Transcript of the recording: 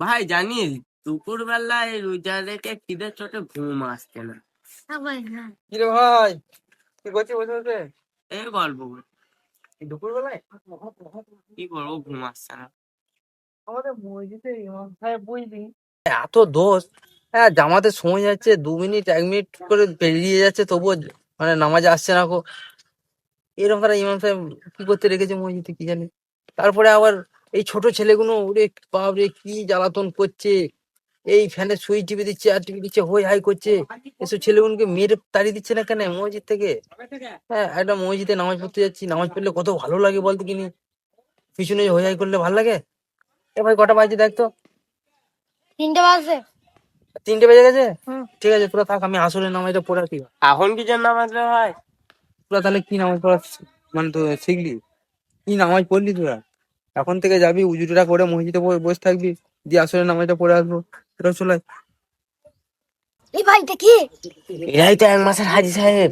ভাই জানিস দুপুর বেলায় রোজা রেখে খিদের চোটে ঘুম আসছে না। কিরে ভাই, কি করছিস বসে বসে? এই গল্প করি। দুপুর বেলায় কি করবো, ঘুম আসছে না। আমাদের মসজিদে ইমাম সাহেব বুঝলি এত দোষ। হ্যাঁ, জামাতে সময় যাচ্ছে, 2 মিনিট 1 মিনিট করে পেরিয়ে যাচ্ছে, তবুও মানে নামাজে আসছে না। এরকম করে ইমাম সাহেব কি করতে রেখেছে মসজিদে কি জানি। তারপরে আবার এই ছোট ছেলেগুলো, ওরে বাপরে কি জ্বালাতন করছে! এই ফ্যানের সুইচ টিপে দিচ্ছে আর টিপে দিচ্ছে, হই হাই করছে। এসব ছেলেগুলোকে মেরে তাড়িয়ে দিচ্ছে না কেন মসজিদ থেকে? হ্যাঁ, একটা মসজিদে নামাজ পড়তে যাচ্ছি, নামাজ পড়লে কত ভালো লাগে বলতে কিনি, পিছনে হই হাই করলে ভালো লাগে? এ ভাই, কটা বাজে দেখ তো। 3টে বাজে। 3টে বেজে গেছে। ঠিক আছে, তোরা থাক, আমি আসলে নামাজটা পড়ে আসি। এখন কি জন্য নামাজে ভাই? তোরা তাহলে কি নামাজ পড়া মানে তো শিখলি? কি নামাজ পড়লি তোরা? এখন থেকে যাবি, উজুটা করে মসজিদে বসে থাকবি, দিয়ে আসলে নামাজটা পড়ে আসবো। এটা চলে আয়। এই ভাই দেখি এরাই তো 1 মাসের হাজি সাহেব।